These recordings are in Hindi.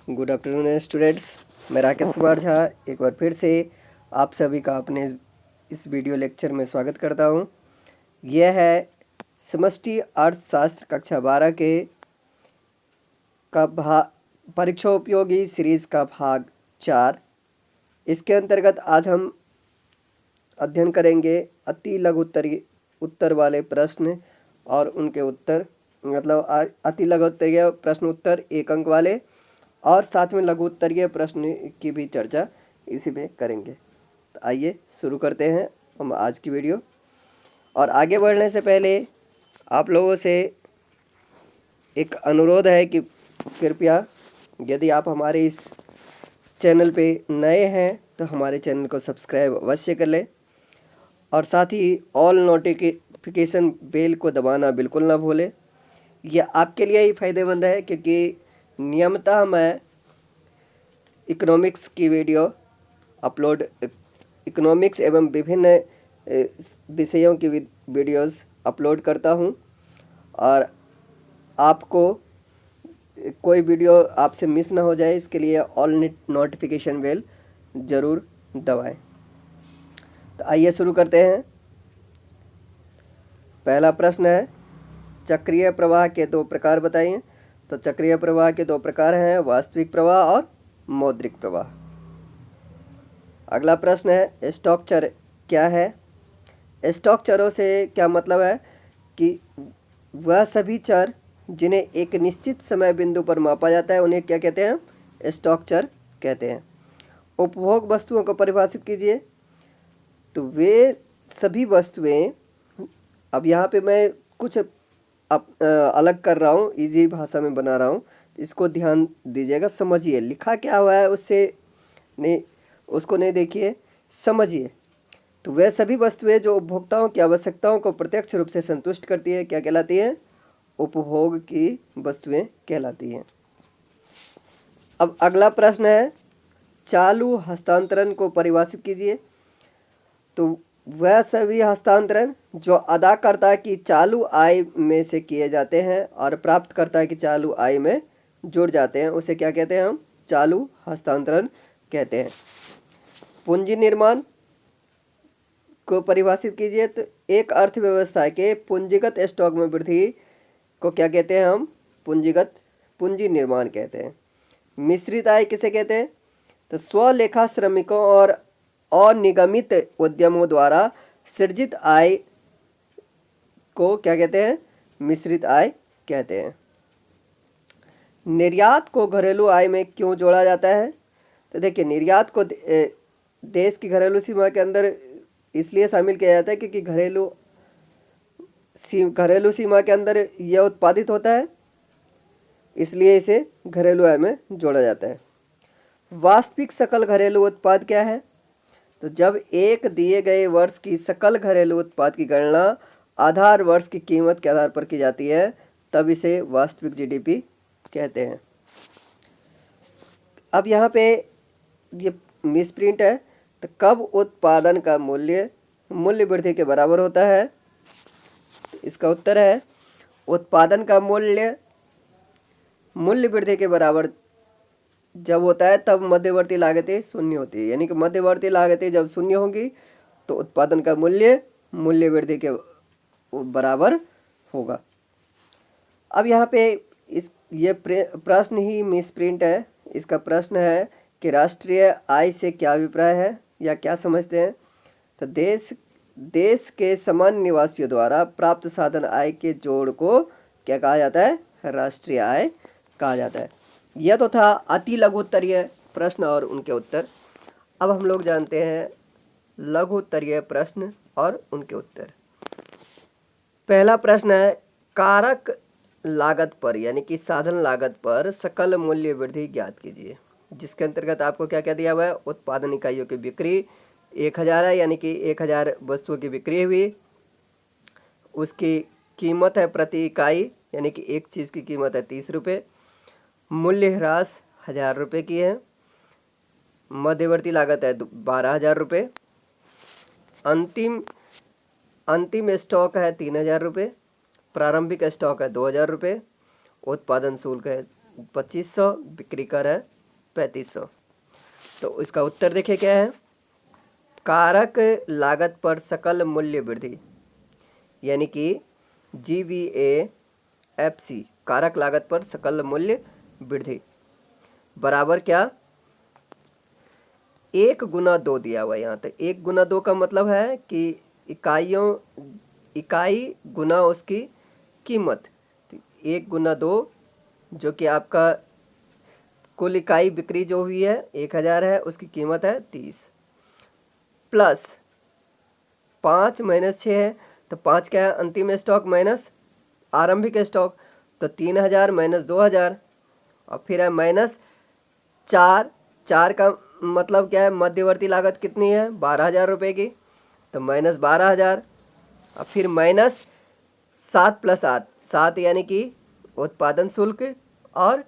Good afternoon students. मैं राकेश कुमार झा एक बार फिर से आप सभी का अपने इस वीडियो लेक्चर में स्वागत करता हूं। यह है समष्टि अर्थशास्त्र कक्षा 12 के परीक्षा उपयोगी सीरीज का भाग 4। इसके अंतर्गत आज हम अध्ययन करेंगे अति लघु उत्तर वाले प्रश्न और उनके उत्तर, मतलब अति लघु उत्तरीय प्रश्न उत्तर 1 अंक वाले, और साथ में लघु उत्तरीय प्रश्न की भी चर्चा इसी में करेंगे। तो आइए शुरू करते हैं हम आज की वीडियो। और आगे बढ़ने से पहले आप लोगों से एक अनुरोध है कि कृपया यदि आप हमारे इस चैनल पे नए हैं तो हमारे चैनल को सब्सक्राइब अवश्य कर लें और साथ ही ऑल नोटिफिकेशन बेल को दबाना बिल्कुल ना भूलें। यह आपके लिए ही फ़ायदेमंद है क्योंकि नियमितः मैं इकोनॉमिक्स की वीडियो अपलोड इकोनॉमिक्स एवं विभिन्न विषयों की वीडियोस अपलोड करता हूं और आपको कोई वीडियो आपसे मिस ना हो जाए, इसके लिए ऑल नोटिफिकेशन बेल ज़रूर दबाएं। तो आइए शुरू करते हैं। पहला प्रश्न है, चक्रीय प्रवाह के 2 प्रकार बताइए। तो चक्रीय प्रवाह के 2 प्रकार हैं, वास्तविक प्रवाह और मौद्रिक प्रवाह। अगला प्रश्न है, स्टॉक चर क्या है। स्टॉक चरों से क्या मतलब है कि वह सभी चर जिन्हें एक निश्चित समय बिंदु पर मापा जाता है उन्हें क्या कहते हैं, स्टॉक चर कहते हैं। उपभोग वस्तुओं को परिभाषित कीजिए। तो वे सभी वस्तुएं, अब यहाँ पे मैं कुछ अलग कर रहा हूँ, इजी भाषा में बना रहा हूँ, इसको ध्यान दीजिएगा, समझिए लिखा क्या हुआ है उससे नहीं, उसको नहीं देखिए, समझिए। तो वे सभी वस्तुएं जो उपभोक्ताओं की आवश्यकताओं को प्रत्यक्ष रूप से संतुष्ट करती है क्या कहलाती हैं, उपभोग की वस्तुएं कहलाती हैं। अब अगला प्रश्न है, चालू हस्तांतरण को परिभाषित कीजिए। तो वह सभी हस्तांतरण जो अदाकर्ता की चालू आय में से किए जाते हैं और प्राप्तकर्ता की चालू आय में जुड़ जाते हैं उसे क्या कहते हैं, हम चालू हस्तांतरण कहते हैं। पूंजी निर्माण को परिभाषित कीजिए। तो एक अर्थव्यवस्था के पूंजीगत स्टॉक में वृद्धि को क्या कहते हैं, हम पूंजी निर्माण कहते हैं। मिश्रित आय किसे कहते हैं, तो स्वलेखा श्रमिकों और अनिगमित उद्यमों द्वारा सृजित आय को क्या कहते हैं, मिश्रित आय कहते हैं। निर्यात को घरेलू आय में क्यों जोड़ा जाता है। तो देखिए, निर्यात को देश की घरेलू सीमा के अंदर इसलिए शामिल किया जाता है क्योंकि घरेलू सीमा के अंदर यह उत्पादित होता है, इसलिए इसे घरेलू आय में जोड़ा जाता है। वास्तविक सकल घरेलू उत्पाद क्या है। तो जब एक दिए गए वर्ष की सकल घरेलू उत्पाद की गणना आधार वर्ष की कीमत के आधार पर की जाती है तब इसे वास्तविक जीडीपी कहते हैं। अब यहाँ पे ये मिसप्रिंट है। तो कब उत्पादन का मूल्य वृद्धि के बराबर होता है। तो इसका उत्तर है, उत्पादन का मूल्य वृद्धि के बराबर जब होता है तब मध्यवर्ती लागतें शून्य होती है। यानी कि मध्यवर्ती लागतें जब शून्य होंगी तो उत्पादन का मूल्य वृद्धि के बराबर होगा। अब यहाँ पे ये प्रश्न ही मिसप्रिंट है। इसका प्रश्न है कि राष्ट्रीय आय से क्या अभिप्राय है या क्या समझते हैं। तो देश के सामान्य निवासियों द्वारा प्राप्त साधन आय के जोड़ को क्या कहा जाता है, राष्ट्रीय आय कहा जाता है। यह तो था अति लघु उत्तरीय प्रश्न और उनके उत्तर। अब हम लोग जानते हैं लघु उत्तरीय प्रश्न और उनके उत्तर। पहला प्रश्न है, कारक लागत पर यानी कि साधन लागत पर सकल मूल्य वृद्धि ज्ञात कीजिए। जिसके अंतर्गत आपको क्या क्या दिया हुआ है, उत्पादन इकाइयों की बिक्री 1000 है, यानी कि 1000 वस्तुओं की बिक्री हुई, उसकी कीमत है प्रति इकाई, यानी कि एक चीज़ की कीमत है 30 रुपये, मूल्य ह्रास 1000 रुपये की है, मध्यवर्ती लागत है 12,000 रुपये, अंतिम स्टॉक है 3,000 रुपये, प्रारंभिक स्टॉक है 2000 रुपये, उत्पादन शुल्क है 2500, बिक्री कर है 3500। तो इसका उत्तर देखिए क्या है, कारक लागत पर सकल मूल्य वृद्धि यानी कि GVAFC, कारक लागत पर सकल मूल्य वृद्धि बराबर क्या, 1 गुना 2 दिया हुआ है यहाँ। तो 1 गुना 2 का मतलब है कि इकाई गुना उसकी कीमत। 1 गुना 2 जो कि आपका कुल इकाई बिक्री जो हुई है 1000 है, उसकी कीमत है 30, प्लस 5 माइनस 6 है, तो 5 क्या है, अंतिम स्टॉक माइनस आरंभिक स्टॉक, तो 3000 माइनस 2000, और फिर है माइनस 4। 4 का मतलब क्या है, मध्यवर्ती लागत कितनी है 12000 रुपये की, तो माइनस 12000, और फिर माइनस 7 प्लस 8, 7 यानी कि उत्पादन शुल्क और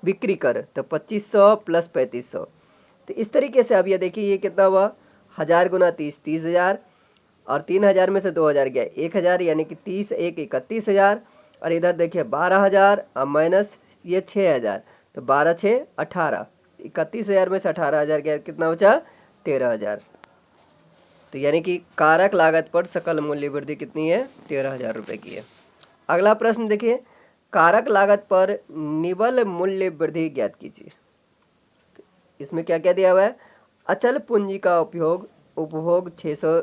बिक्री कर, तो 2500 प्लस 3500। तो इस तरीके से अब ये देखिए ये कितना हुआ, 1000 गुना 30, 30000, और 3000 में से 2000 गया 1000, यानी कि 30 1 31000, और इधर देखिए 12000 और माइनस ये 6000, तो 12 6 18, 31000 में से 18000 गया, कितना बचा 13000। तो यानी कि कारक लागत पर सकल मूल्य वृद्धि कितनी है, 13000 रुपये की है। अगला प्रश्न देखिए, कारक लागत पर निवल मूल्य वृद्धि ज्ञात कीजिए। इसमें क्या क्या दिया हुआ है, अचल पूंजी का उपभोग 600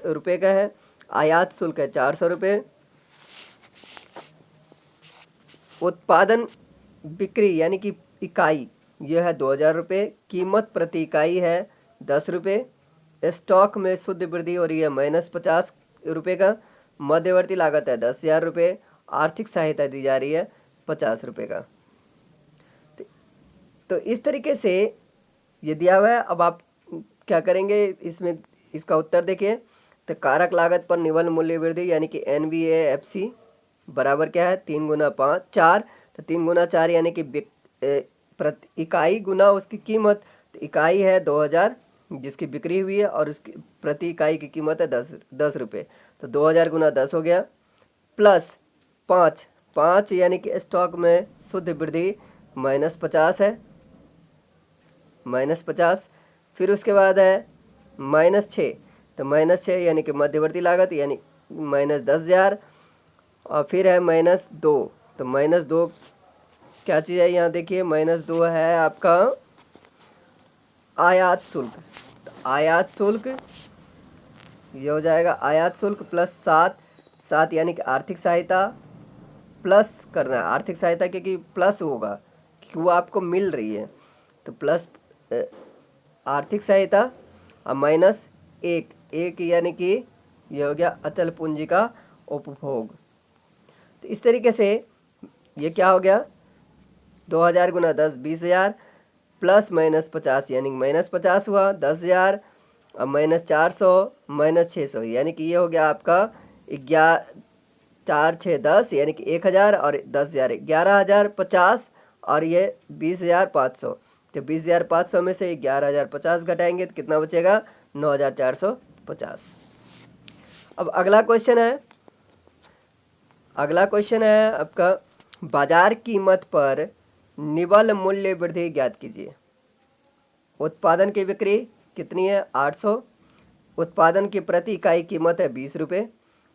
रुपये का है, आयात शुल्क है 400 रुपये, उत्पादन बिक्री यानी कि इकाई यह है 2000 रुपये, कीमत प्रति इकाई है 10 रुपये, स्टॉक में शुद्ध वृद्धि हो रही है -50 रुपये का, मध्यवर्ती लागत है 10,000 रुपये, आर्थिक सहायता दी जा रही है 50 रुपये का। तो इस तरीके से ये दिया हुआ है। अब आप क्या करेंगे, इसमें इसका उत्तर देखिए। तो कारक लागत पर निवल मूल्य वृद्धि यानी कि NVAFC बराबर क्या है, 3 गुना 5 4, तो 3 गुना 4 यानी कि प्रति इकाई गुना उसकी कीमत। तो इकाई है 2000 जिसकी बिक्री हुई है, और उसकी प्रति इकाई की कीमत है 10 रुपये, तो 2000 गुना 10 हो गया, प्लस 5 यानी कि स्टॉक में शुद्ध वृद्धि -50 है, -50, फिर उसके बाद है -6, तो -6 यानी कि मध्यवर्ती लागत यानी -10,000, और फिर है -2, तो -2 क्या चीज़ है यहाँ देखिए, -2 है आपका आयात शुल्क। तो आयात शुल्क ये हो जाएगा, आयात शुल्क प्लस 7 यानी कि आर्थिक सहायता प्लस करना है, आर्थिक सहायता क्योंकि प्लस होगा क्योंकि वो आपको मिल रही है, तो प्लस आर्थिक सहायता और माइनस 1 यानी कि ये हो गया अचल पूंजी का उपभोग। तो इस तरीके से ये क्या हो गया, 2000 गुना 10 20,000, प्लस -50 यानी -50 हुआ 10,000, और -400 -600 यानी कि ये हो गया आपका 4 6 10 यानी कि 1000 और 10,000 11,050, और ये 20,500। तो 20,500 में से 11,050 घटाएंगे तो कितना बचेगा, 9,450। अब अगला क्वेश्चन है आपका, बाजार कीमत पर निवल मूल्य वृद्धि ज्ञात कीजिए। उत्पादन की बिक्री कितनी है 800, उत्पादन की प्रति इकाई कीमत है 20 रुपये,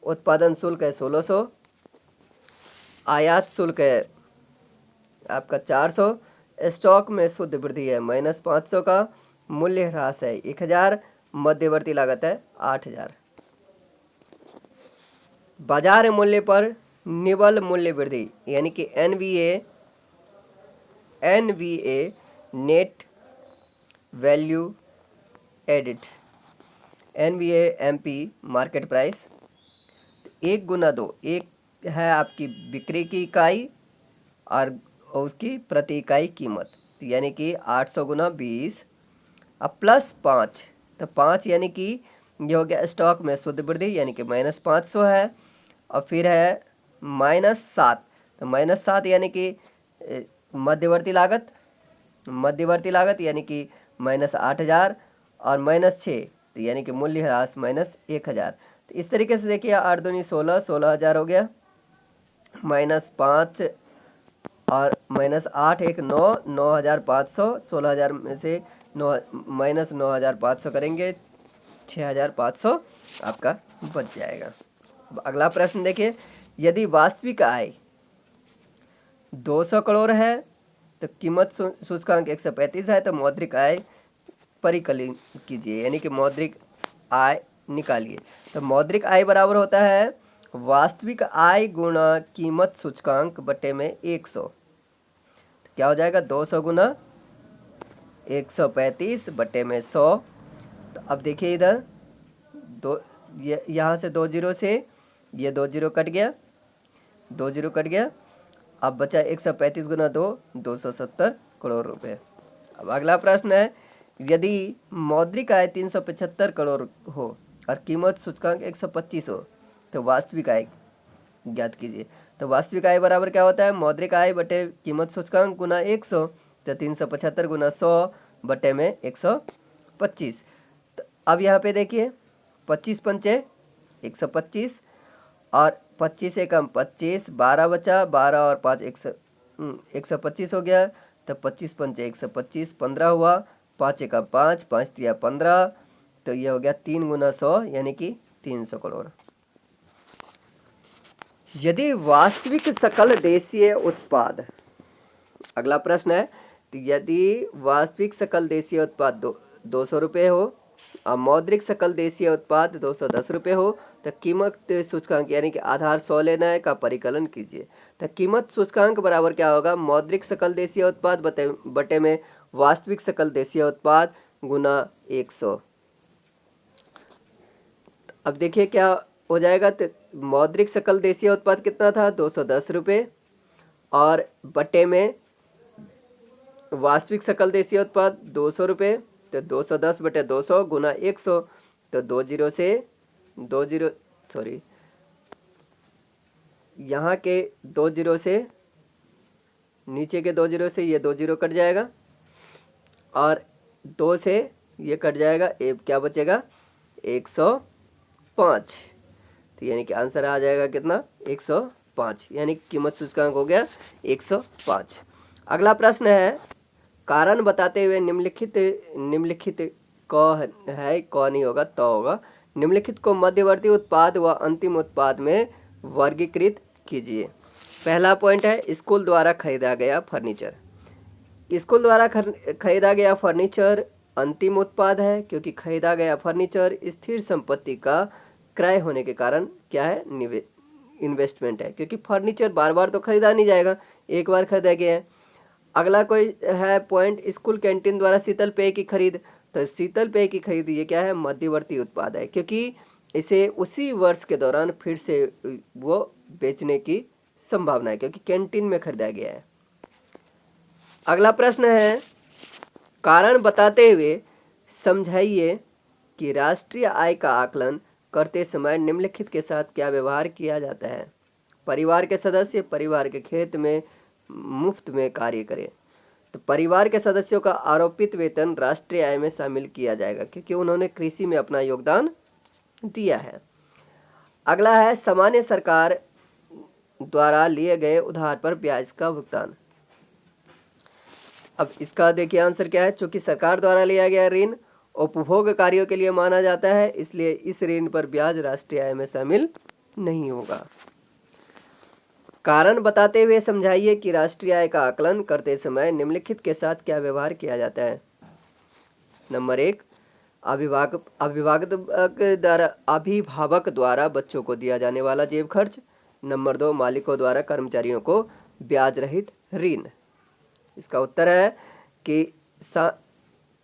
उत्पादन शुल्क है 1600, आयात शुल्क है आपका 400, स्टॉक में शुद्ध वृद्धि है -500 का, मूल्य ह्रास है 1000, मध्यवर्ती लागत है 8000। बाजार मूल्य पर निवल मूल्य वृद्धि यानी कि NVA net value edit, NVAMP market price, 1 गुना 2, 1 है आपकी बिक्री की इकाई और उसकी प्रति इकाई कीमत, तो यानी कि 800 गुना 20, अब प्लस 5, तो 5 यानी कि ये हो गया स्टॉक में शुद्ध वृद्धि यानी कि -500 है, और फिर है -7, तो -7 यानी कि मध्यवर्ती लागत यानी कि -8000, और -6 तो यानी कि मूल्य ह्रास -1000। तो इस तरीके से देखिए 8 दूनी 16, 16,000 हो गया, -5 और -8 एक 9, 9,500, 16,000 में से 9,500 करेंगे 6,500 आपका बच जाएगा। अगला प्रश्न देखिए, यदि वास्तविक आय 200 करोड़ है तो कीमत सूचकांक 135 है, तो मौद्रिक आय परिकलन कीजिए, यानी कि मौद्रिक आय निकालिए। तो मौद्रिक आय बराबर होता है वास्तविक आय गुणा कीमत सूचकांक बटे में 100। तो क्या हो जाएगा 200 गुना 135 बटे में 100। तो अब देखिए इधर दो, ये यहाँ से 2 जीरो से ये 2 जीरो कट गया, 2 जीरो कट गया। अब बचा 135 गुना 2, 270 करोड़ रुपए। अब अगला प्रश्न है, यदि मौद्रिक आय 375 करोड़ हो और कीमत सूचकांक 125 हो तो वास्तविक आय ज्ञात कीजिए। तो वास्तविक आय बराबर क्या होता है मौद्रिक आय बटे कीमत सूचकांक गुना 100। तो 375 गुना 100 बटे में 125। तो अब यहाँ पे देखिए 25 पंचे 125 और 25 से कम 25, 12 बचा, 12 और 5 125 हो गया। तो 25 पंचे 125, 15 हुआ, 5 एकम 5, 5 तिया 15। तो ये हो गया 3 गुना 100 यानी कि 300 करोड़। यदि वास्तविक सकल देशीय उत्पाद, अगला प्रश्न है, तो यदि वास्तविक सकल देशीय उत्पाद 200 रुपये हो और मौद्रिक सकल देशीय उत्पाद 210 रुपये हो तो कीमत सूचकांक यानी कि आधार 100 लेना है का परिकलन कीजिए। तो कीमत सूचकांक बराबर क्या होगा मौद्रिक सकल देशीय उत्पाद बटे में वास्तविक सकल देशीय उत्पाद गुना 100। अब देखिए क्या हो जाएगा, तो मौद्रिक सकल देशीय उत्पाद कितना था 210 रुपये और बटे में वास्तविक सकल देशीय उत्पाद 200 रुपये। तो 210 बटे 200 गुना 100। तो 2 जीरो से 2 जीरो सॉरी यहाँ के 2 जीरो से नीचे के 2 जीरो से ये 2 जीरो कट जाएगा और 2 से ये कट जाएगा, क्या बचेगा 105। तो यानी कि आंसर आ जाएगा कितना 105, यानी कीमत सूचकांक हो गया 105। अगला प्रश्न है, कारण बताते हुए निम्नलिखित क है, क नहीं होगा तो होगा, निम्नलिखित को मध्यवर्ती उत्पाद व अंतिम उत्पाद में वर्गीकृत कीजिए। पहला पॉइंट है स्कूल द्वारा खरीदा गया फर्नीचर। स्कूल द्वारा खरीदा गया फर्नीचर अंतिम उत्पाद है, क्योंकि खरीदा गया फर्नीचर स्थिर संपत्ति का क्रय होने के कारण क्या है इन्वेस्टमेंट है, क्योंकि फर्नीचर बार बार तो खरीदा नहीं जाएगा, एक बार खरीदा गया है। अगला कोई है पॉइंट, स्कूल कैंटीन द्वारा शीतल पेय की खरीद। तो शीतल पेय की खरीद ये क्या है मध्यवर्ती उत्पाद है, क्योंकि इसे उसी वर्ष के दौरान फिर से वो बेचने की संभावना है, क्योंकि कैंटीन में खरीदा गया है। अगला प्रश्न है, कारण बताते हुए समझाइए कि राष्ट्रीय आय का आकलन करते समय निम्नलिखित के साथ क्या व्यवहार किया जाता है। परिवार के सदस्य परिवार के खेत में मुफ्त में कार्य करें। तो परिवार के सदस्यों का आरोपित वेतन राष्ट्रीय आय में शामिल किया जाएगा, क्योंकि उन्होंने कृषि में अपना योगदान दिया है। अगला है, सामान्य सरकार द्वारा लिए गए उधार पर ब्याज का भुगतान। अब इसका देखिए आंसर क्या है, चूंकि सरकार द्वारा लिया गया ऋण उपभोग कार्यों के लिए माना जाता है, इसलिए इस ऋण पर ब्याज राष्ट्रीय आय में शामिल नहीं होगा। कारण बताते हुए समझाइए कि राष्ट्रीय आय का आकलन करते समय निम्नलिखित के साथ क्या व्यवहार किया जाता है। नंबर 1, अभिभावक द्वारा बच्चों को दिया जाने वाला जेब खर्च। नंबर 2, मालिकों द्वारा कर्मचारियों को ब्याज रहित ऋण। इसका उत्तर है कि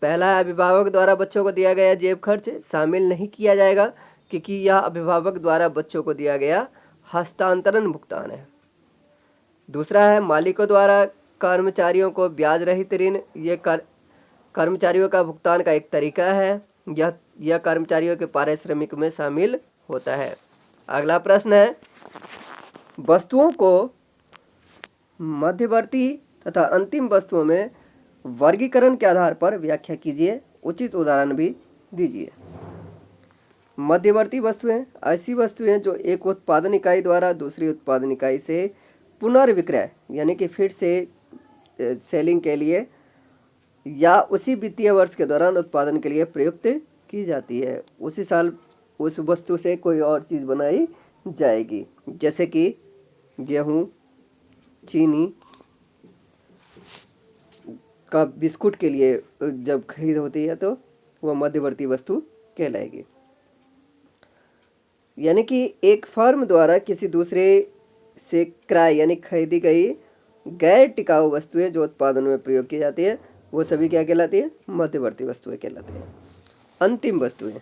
पहला है अभिभावक द्वारा बच्चों को दिया गया जेब खर्च शामिल नहीं किया जाएगा, क्योंकि यह अभिभावक द्वारा बच्चों को दिया गया हस्तांतरण भुगतान है। दूसरा है मालिकों द्वारा कर्मचारियों को ब्याज रहित ऋण। ये कर्मचारियों का भुगतान का एक तरीका है, यह कर्मचारियों के पारिश्रमिक में शामिल होता है। अगला प्रश्न है, वस्तुओं को मध्यवर्ती तथा अंतिम वस्तुओं में वर्गीकरण के आधार पर व्याख्या कीजिए, उचित उदाहरण भी दीजिए। मध्यवर्ती वस्तुएं ऐसी वस्तुएं जो एक उत्पादन इकाई द्वारा दूसरी उत्पादन इकाई से पुनर्विक्रय यानी कि फिर से सेलिंग के लिए या उसी वित्तीय वर्ष के दौरान उत्पादन के लिए प्रयुक्त की जाती है। उसी साल उस वस्तु से कोई और चीज़ बनाई जाएगी, जैसे कि गेहूँ, चीनी का बिस्कुट के लिए जब खरीद होती है तो वह मध्यवर्ती वस्तु कहलाएगी। यानी कि एक फर्म द्वारा किसी दूसरे से क्रय यानी खरीदी गई गैर टिकाऊ वस्तुएं जो उत्पादन में प्रयोग की जाती है वो सभी क्या कहलाती है? मध्यवर्ती वस्तुएं कहलाती हैं। अंतिम वस्तुएं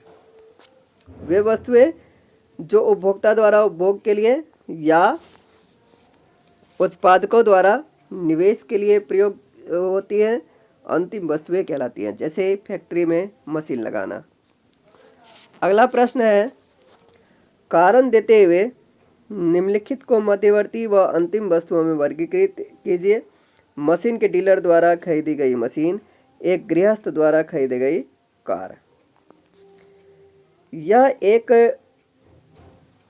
वे वस्तुएं जो उपभोक्ता द्वारा उपभोग के लिए या उत्पादकों द्वारा निवेश के लिए प्रयोग होती हैं, अंतिम वस्तुएं कहलाती हैं। जैसे फैक्ट्री में मशीन लगाना। अगला प्रश्न है, कारण देते हुए निम्नलिखित को मध्यवर्ती व अंतिम वस्तुओं में वर्गीकृत कीजिए। मशीन के डीलर द्वारा खरीदी गई मशीन, एक गृहस्थ द्वारा खरीदी गई कार। यह एक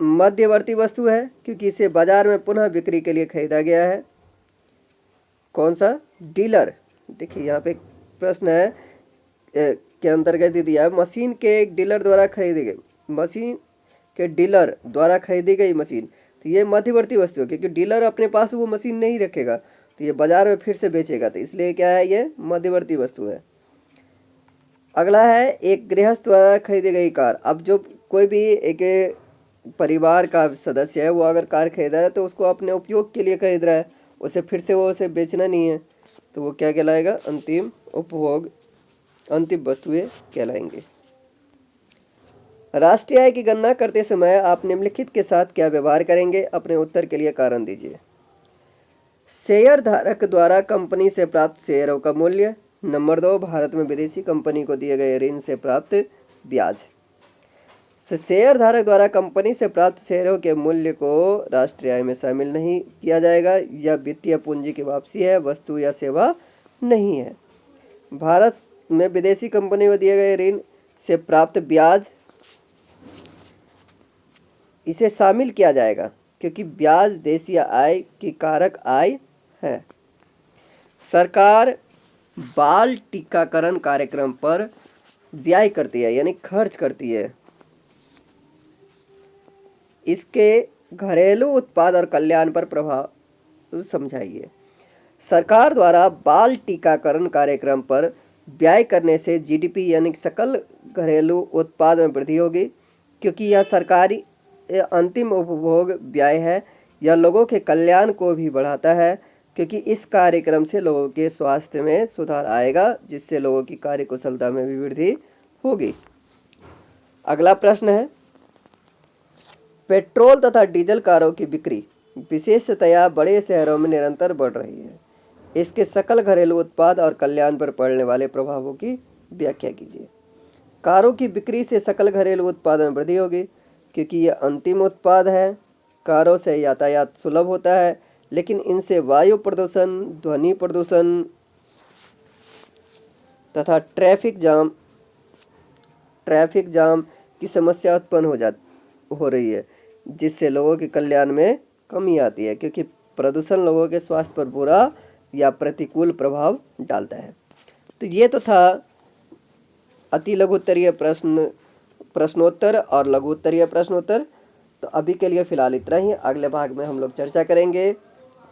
मध्यवर्ती वस्तु है क्योंकि इसे बाजार में पुनः बिक्री के लिए खरीदा गया है। कौन सा? डीलर। देखिए यहाँ पे प्रश्न है के अंतर्गत दिया है, मशीन के एक डीलर द्वारा खरीदी गई मशीन के डीलर द्वारा खरीदी गई मशीन, तो ये मध्यवर्ती वस्तु है क्योंकि डीलर अपने पास वो मशीन नहीं रखेगा, तो ये बाजार में फिर से बेचेगा, तो इसलिए क्या है? ये मध्यवर्ती वस्तु है। अगला है, एक गृहस्थ द्वारा खरीदी गई कार। अब जो कोई भी एक परिवार का सदस्य है वो अगर कार खरीदा है तो उसको अपने उपयोग के लिए खरीद रहा है, उसे फिर से वो उसे बेचना नहीं है, तो वो क्या कहलाएगा? अंतिम उपभोग, अंतिम वस्तुएं कहलाएंगे। राष्ट्रीय आय की गणना करते समय आप निम्नलिखित के साथ क्या व्यवहार करेंगे? अपने उत्तर के लिए कारण दीजिए। शेयर धारक द्वारा कंपनी से प्राप्त शेयरों का मूल्य। नंबर 2, भारत में विदेशी कंपनी को दिए गए ऋण से प्राप्त ब्याज। शेयर धारक द्वारा कंपनी से प्राप्त शेयरों के मूल्य को राष्ट्रीय आय में शामिल नहीं किया जाएगा। यह वित्तीय पूंजी की वापसी है, वस्तु या सेवा नहीं है। भारत में विदेशी कंपनी को दिए गए ऋण से प्राप्त ब्याज, इसे शामिल किया जाएगा क्योंकि ब्याज देशीय आय की कारक आय है। सरकार बाल टीकाकरण कार्यक्रम पर व्यय करती है यानी खर्च करती है। इसके घरेलू उत्पाद और कल्याण पर प्रभाव समझाइए। सरकार द्वारा बाल टीकाकरण कार्यक्रम पर व्यय करने से जीडीपी यानी सकल घरेलू उत्पाद में वृद्धि होगी क्योंकि यह सरकारी अंतिम उपभोग व्यय है। यह लोगों के कल्याण को भी बढ़ाता है क्योंकि इस कार्यक्रम से लोगों के स्वास्थ्य में सुधार आएगा, जिससे लोगों की कार्यकुशलता में भी वृद्धि होगी। अगला प्रश्न है, पेट्रोल तथा डीजल कारों की बिक्री विशेषतया बड़े शहरों में निरंतर बढ़ रही है। इसके सकल घरेलू उत्पाद और कल्याण पर पड़ने वाले प्रभावों की व्याख्या कीजिए। कारों की बिक्री से सकल घरेलू उत्पाद में वृद्धि होगी क्योंकि ये अंतिम उत्पाद है। कारों से यातायात सुलभ होता है, लेकिन इनसे वायु प्रदूषण, ध्वनि प्रदूषण तथा ट्रैफिक जाम की समस्या उत्पन्न हो रही है, जिससे लोगों के कल्याण में कमी आती है क्योंकि प्रदूषण लोगों के स्वास्थ्य पर बुरा या प्रतिकूल प्रभाव डालता है। तो ये तो था अति लघु उत्तरीय प्रश्नोत्तर और लघु उत्तरीय प्रश्नोत्तर। तो अभी के लिए फिलहाल इतना ही। अगले भाग में हम लोग चर्चा करेंगे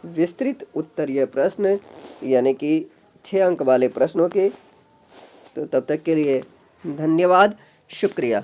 विस्तृत उत्तरीय प्रश्न यानी कि 6 अंक वाले प्रश्नों के। तो तब तक के लिए धन्यवाद, शुक्रिया।